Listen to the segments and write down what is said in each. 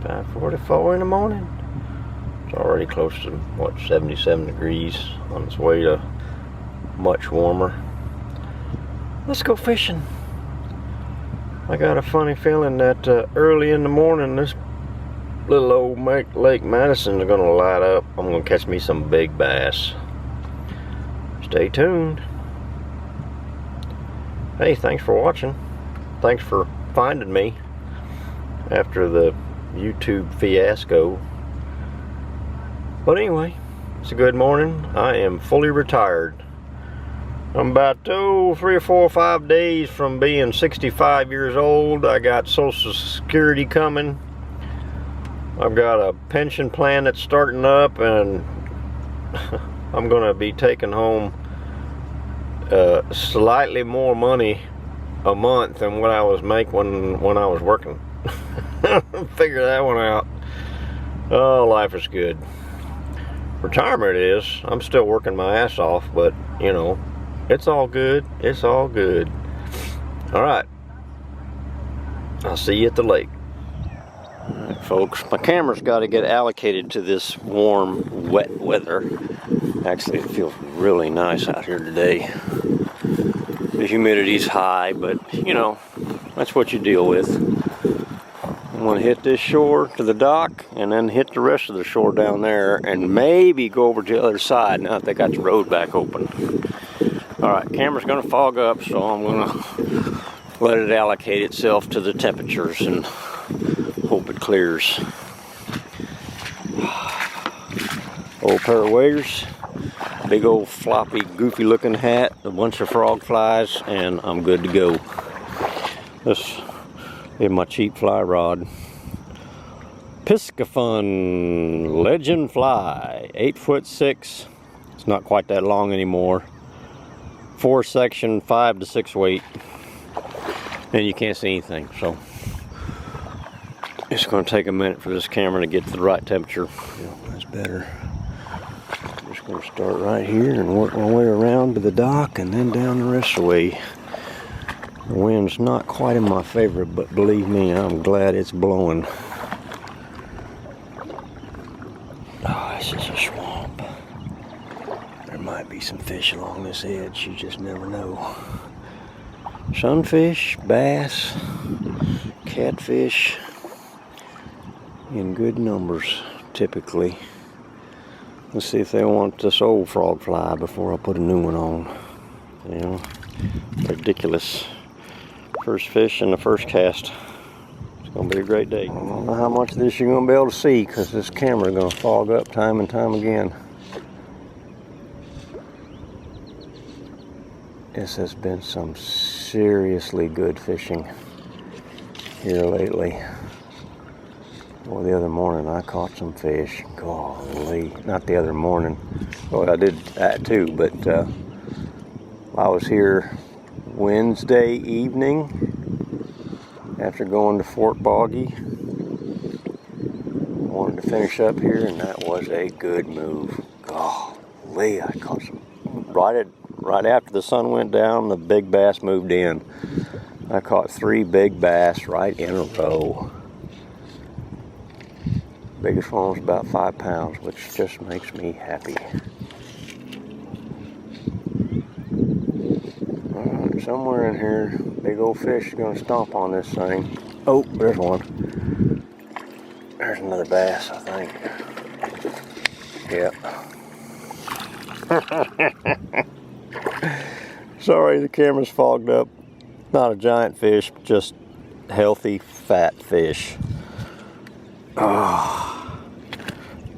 5:44 in the morning. It's already close to, what, 77 degrees, on its way to much warmer. Let's go fishing. I got a funny feeling that early in the morning, this little old Lake Madison is gonna light up. I'm gonna catch me some big bass. Stay tuned. Hey, thanks for watching. Thanks for finding me after the YouTube fiasco. But anyway, it's a good morning. I am fully retired. I'm about 3 or 4 or 5 days from being 65 years old. I got Social Security coming. I've got a pension plan that's starting up, and I'm gonna be taking home slightly more money a month than what I was making when I was working. Figure that one out. Oh, life is good. Retirement is. I'm still working my ass off, but you know, it's all good. It's all good. All right. I'll see you at the lake. All right, folks, my camera's got to get allocated to this warm, wet weather. Actually, it feels really nice out here today. The humidity's high, but you know, that's what you deal with. I'm gonna hit this shore to the dock and then hit the rest of the shore down there and maybe go over to the other side now that they got the road back open. All right, camera's gonna fog up, so I'm gonna let it allocate itself to the temperatures and hope it clears. Old pair of waders, big old floppy, goofy looking hat, a bunch of frog flies, and I'm good to go. This is my cheap fly rod. Piscafun Legend Fly, 8'6". It's not quite that long anymore. 4-section, 5 to 6 weight, and you can't see anything. So it's going to take a minute for this camera to get to the right temperature. Yeah, that's better. I'm just going to start right here and work my way around to the dock and then down the rest of the way. The wind's not quite in my favor, but believe me, I'm glad it's blowing. Oh, this is a swamp. There might be some fish along this edge, you just never know. Sunfish, bass, catfish, in good numbers, typically. Let's see if they want this old frog fly before I put a new one on. You know, ridiculous. First fish in the first cast. It's gonna be a great day. I don't know how much of this you're gonna be able to see because this camera is gonna fog up time and time again. This has been some seriously good fishing here lately. Well, the other morning I caught some fish. Golly, not the other morning. Well, I did that too, but I was here Wednesday evening after going to Fort Boggy. Wanted to finish up here, and that was a good move. Golly, I caught some right after the sun went down. The big bass moved in. I caught 3 big bass right in a row. Biggest one was about 5 pounds, which just makes me happy. Somewhere in here, big old fish is going to stomp on this thing. Oh, there's one. There's another bass, I think. Yep. Sorry, the camera's fogged up. Not a giant fish, just healthy, fat fish.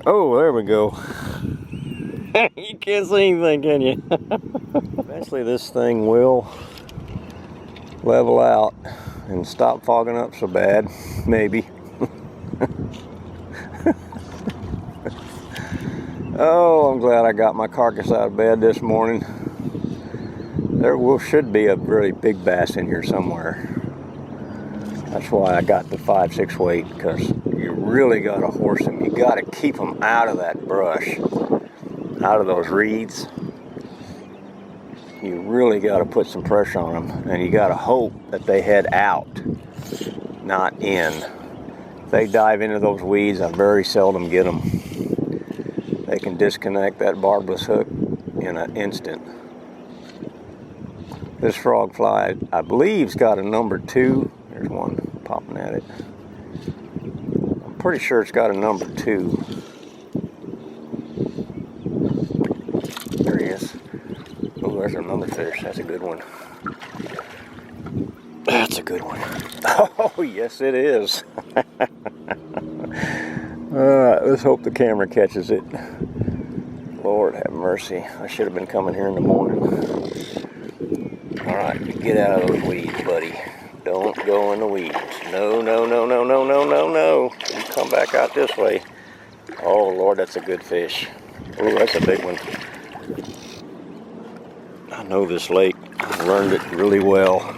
Oh, there we go. You can't see anything, can you? Eventually this thing will level out and stop fogging up so bad, maybe. Oh, I'm glad I got my carcass out of bed this morning. There should be a really big bass in here somewhere. That's why I got the 5-6 weight, because you really got to horse them. You got to keep them out of that brush, out of those reeds. You really got to put some pressure on them, and you got to hope that they head out, not in. If they dive into those weeds, I very seldom get them. They can disconnect that barbless hook in an instant. This frog fly, I believe, has got a number 2. There's one popping at it. I'm pretty sure it's got a number 2. There he is. Oh, there's another fish. That's a good one. That's a good one. Oh, yes, it is. Let's hope the camera catches it. Lord have mercy. I should have been coming here in the morning. All right, get out of those weeds, buddy. Don't go in the weeds. No, no, no, no, no, no, no, no. You come back out this way. Oh, Lord, that's a good fish. Oh, that's a big one. I know this lake. I learned it really well.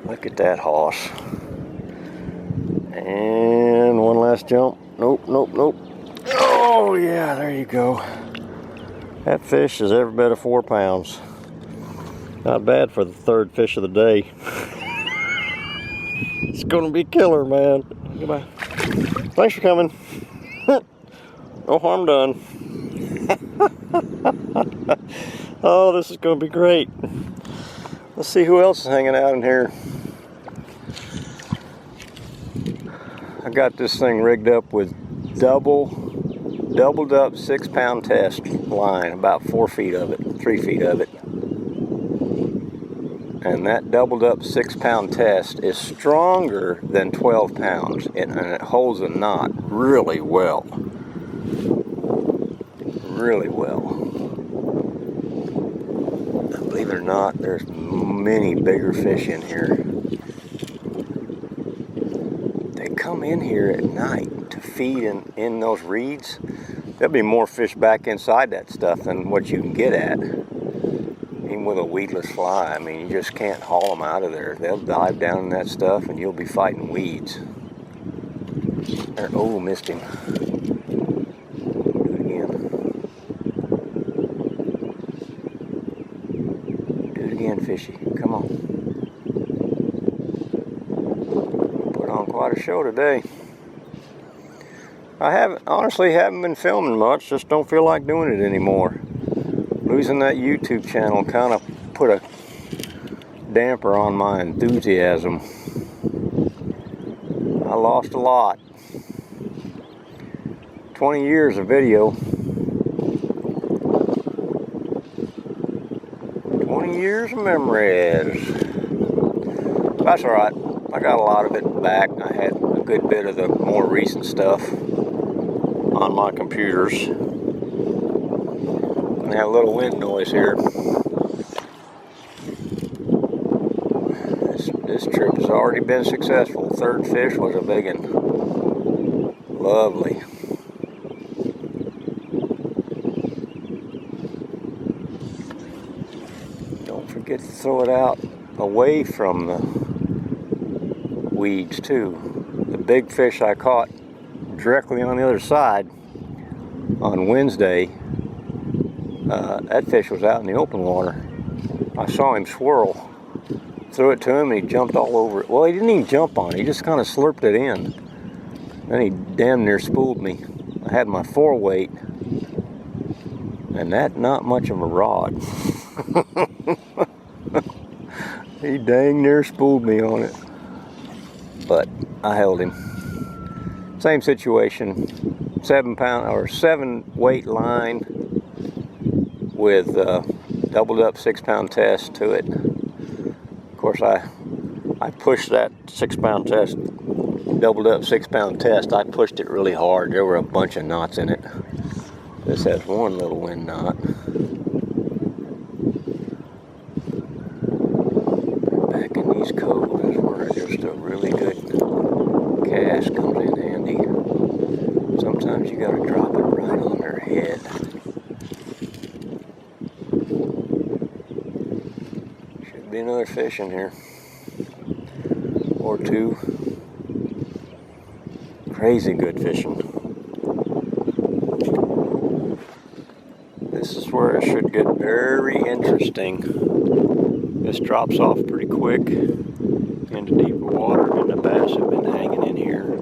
Look at that hoss. And one last jump. Nope, nope, nope. Oh, yeah, there you go. That fish is every bit of 4 pounds. Not bad for the 3rd fish of the day. It's gonna be killer, man. Goodbye. Thanks for coming. No harm done. Oh, this is gonna be great. Let's see who else is hanging out in here. I got this thing rigged up with doubled up 6-pound test line, about 4 feet of it, 3 feet of it. And that doubled up 6-pound test is stronger than 12 pounds, and it holds a knot really well. Really well. Believe it or not, there's many bigger fish in here. They come in here at night to feed in those reeds. There'll be more fish back inside that stuff than what you can get at. Even with a weedless fly, I mean, you just can't haul them out of there. They'll dive down in that stuff and you'll be fighting weeds. There, oh, missed him. Do it again. Do it again, fishy. Come on. Put on quite a show today. I honestly haven't been filming much, just don't feel like doing it anymore. Losing that YouTube channel kind of put a damper on my enthusiasm. I lost a lot. 20 years of video. 20 years of memories. That's alright. I got a lot of it back. I had a good bit of the more recent stuff on my computers. And have a little wind noise here. This trip has already been successful. 3rd fish was a big one. Lovely. Don't forget to throw it out away from the weeds too. The big fish I caught directly on the other side on Wednesday, that fish was out in the open water. I saw him swirl. Threw it to him and he jumped all over it. Well, he didn't even jump on it. He just kind of slurped it in. Then he damn near spooled me. I had my 4-weight. And that not much of a rod. He dang near spooled me on it. But I held him. Same situation. 7-pound or 7-weight line with doubled up 6-pound test to it. Of course, I pushed that 6-pound test, doubled up 6-pound test. I pushed it really hard. There were a bunch of knots in it. This has one little wind knot. Back in these coves is where just a really good cast comes in handy. Sometimes you gotta drop it right on their head. Should be another fish in here. Or 2. Crazy good fishing. This is where it should get very interesting. This drops off pretty quick into deeper water, and the bass have been hanging in here.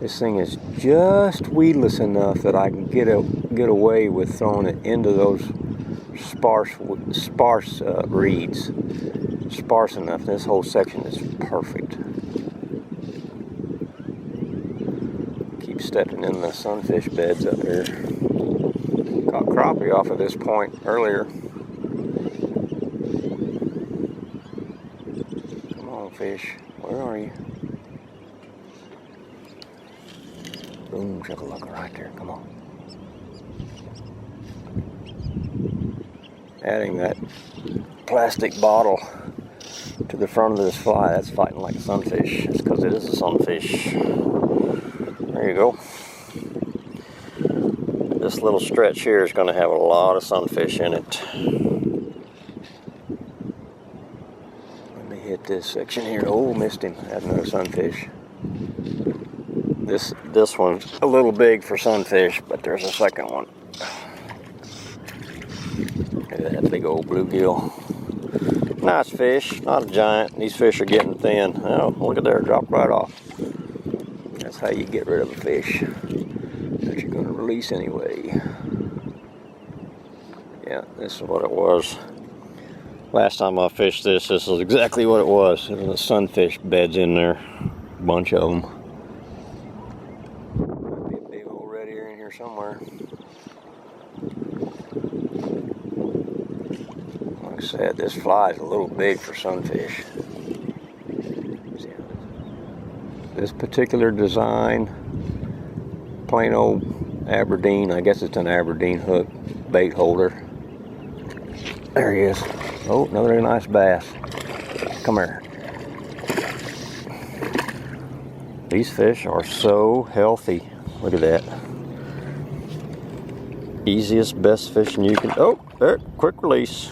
This thing is just weedless enough that I can get away with throwing it into those sparse reeds. Sparse enough. This whole section is perfect. Keep stepping in the sunfish beds up here. Caught crappie off of this point earlier. Come on, fish. Where are you? Boom, shakalaka right there. Come on. Adding that plastic bottle to the front of this fly, that's fighting like a sunfish. It's because it is a sunfish. There you go. This little stretch here is going to have a lot of sunfish in it. Let me hit this section here. Oh, missed him. Had another sunfish. This one's a little big for sunfish, but there's a second one. Look at that big old bluegill. Nice fish, not a giant. These fish are getting thin. Oh, look at there, dropped right off. That's how you get rid of a fish that you're going to release anyway. Yeah, this is what it was. Last time I fished this is exactly what it was. There was sunfish beds in there, a bunch of them. Might be a big old red ear in here somewhere. Like I said, this fly is a little big for sunfish. This particular design, plain old Aberdeen, I guess it's an Aberdeen hook bait holder. There he is. Oh, another nice bass. Come here. These fish are so healthy. Look at that. Easiest, best fishing you can. Oh, there, quick release.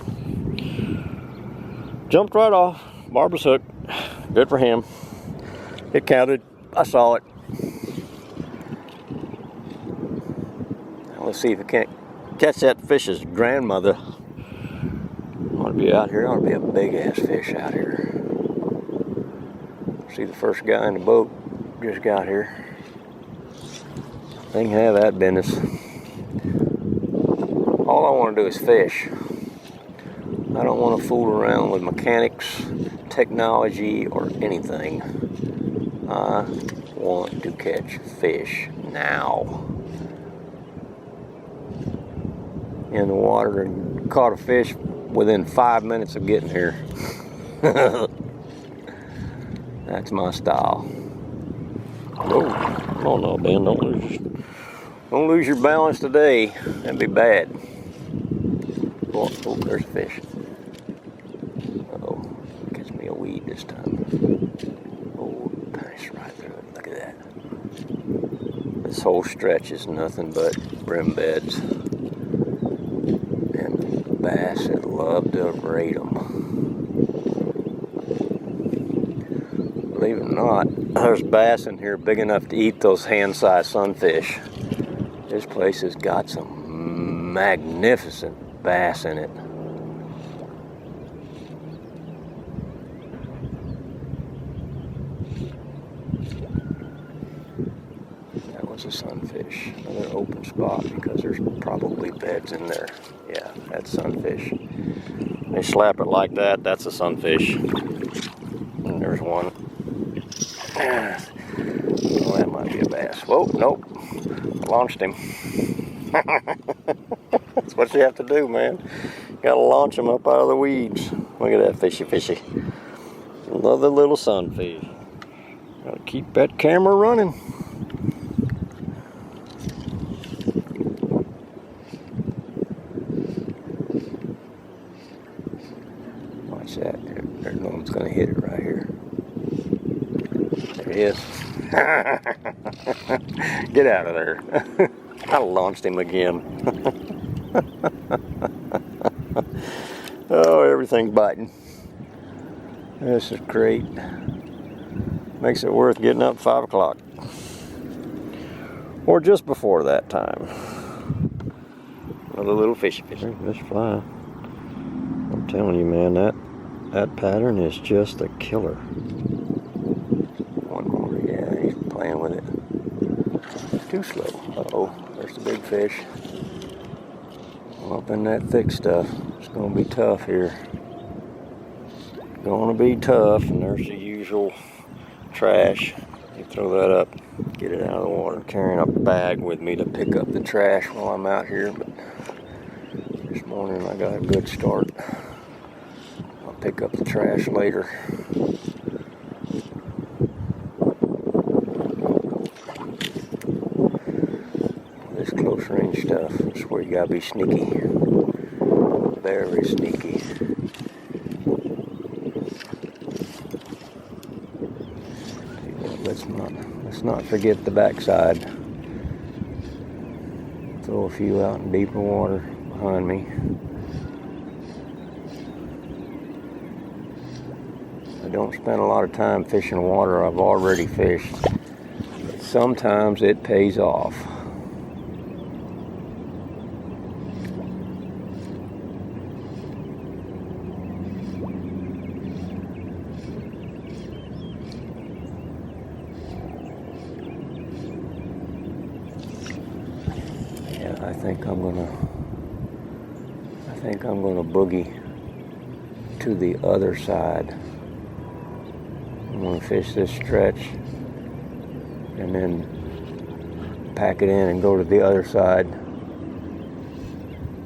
Jumped right off. Barber's hook. Good for him. It counted. I saw it. Now let's see if we can't catch that fish's grandmother. Ought to be out here. Ought to be a big ass fish out here. See the first guy in the boat just got here. They can have that business. All I want to do is fish. I don't want to fool around with mechanics, technology, or anything. I want to catch fish now. In the water and caught a fish within 5 minutes of getting here. That's my style. Oh no, Ben, don't lose your balance today. That'd be bad. Oh, there's a fish. Uh-oh, catch me a weed this time. Oh, nice right through it. Look at that. This whole stretch is nothing but brim beds. And bass that love to raid them. Believe it or not, there's bass in here big enough to eat those hand-sized sunfish. This place has got some magnificent bass in it. That was a sunfish. Another open spot because there's probably beds in there. Yeah, that's sunfish. They slap it like that, that's a sunfish. And there's one. Well, that might be a bass. Whoa, nope. I launched him. That's what you have to do, man. You gotta launch him up out of the weeds. Look at that fishy. Another little sunfish. Gotta keep that camera running. Watch that. There's no one's gonna hit it right here. There it is. Get out of there. I launched him again. Oh, everything's biting. This is great. Makes it worth getting up 5 o'clock. Or just before that time. Another little fishy fish. This fly. I'm telling you, man, that pattern is just a killer. One more, yeah, he's playing with it. Too slow. Uh-oh, there's the big fish. Up in that thick stuff. It's gonna be tough here. Gonna be tough, and there's the usual trash. You throw that up, get it out of the water. Carrying a bag with me to pick up the trash while I'm out here, but this morning I got a good start. I'll pick up the trash later. This close range stuff is where you gotta be sneaky. Very sneaky. Let's not forget the backside. Throw a few out in deeper water behind me. I don't spend a lot of time fishing water I've already fished. Sometimes it pays off. I think I'm gonna boogie to the other side. I'm gonna fish this stretch and then pack it in and go to the other side.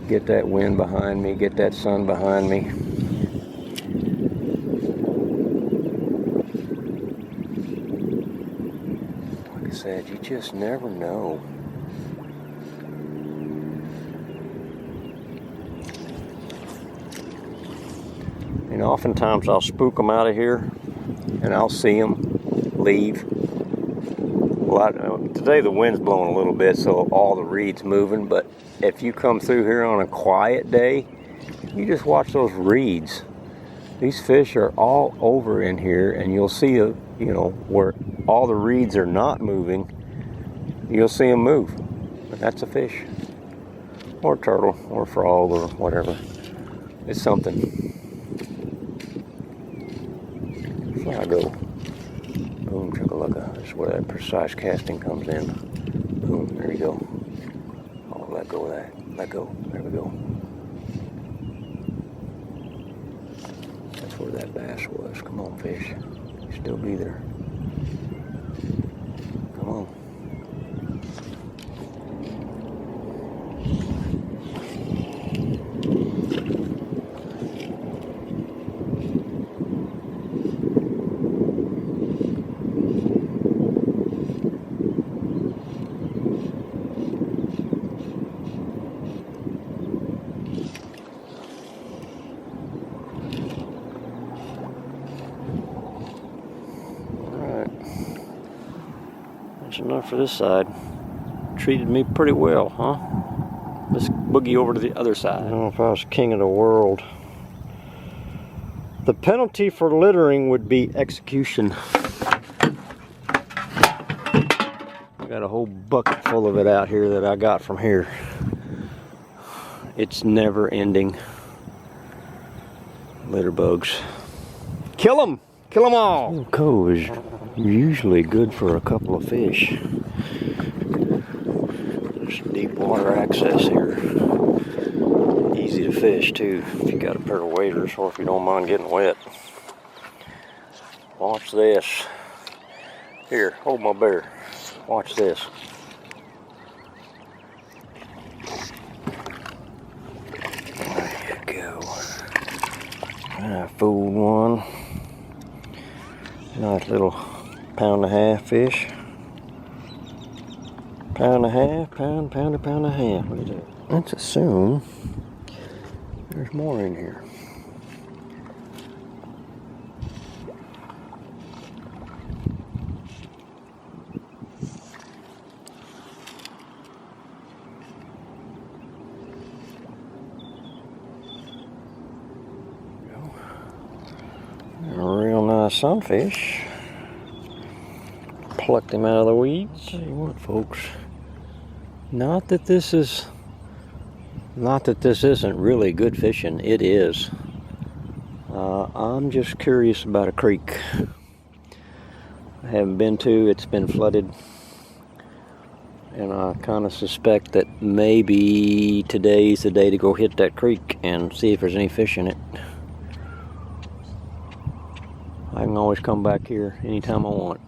Get that wind behind me, get that sun behind me. Like I said, you just never know. And oftentimes I'll spook them out of here and I'll see them leave. Today the wind's blowing a little bit, so all the reeds moving, but if you come through here on a quiet day, you just watch those reeds. These fish are all over in here, and you'll see, where all the reeds are not moving, you'll see them move. And that's a fish, or turtle, or frog, or whatever. It's something. I go. Boom, chakalaka. That's where that precise casting comes in. Boom, there you go. Oh, let go of that. Let go. There we go. That's where that bass was. Come on, fish. Still be there. Come on. That's enough for this side. Treated me pretty well, huh? Let's boogie over to the other side. I don't know if I was king of the world. The penalty for littering would be execution. I got a whole bucket full of it out here that I got from here. It's never ending. Litter bugs. Kill them! Kill them all! Little cove is usually good for a couple of fish. There's some deep water access here. Easy to fish too, if you got a pair of waders or if you don't mind getting wet. Watch this. Here, hold my bear. Watch this. There you go. I fooled one. Nice little pound-and-a-half fish. Pound and a half, pound and a half. Look at that. Let's assume there's more in here. A real nice sunfish. Plucked him out of the weeds. Tell you what, folks. Not that this isn't really good fishing. It is. I'm just curious about a creek I haven't been to. It's been flooded. and I kind of suspect that maybe today's the day to go hit that creek and see if there's any fish in it. I can always come back here anytime I want.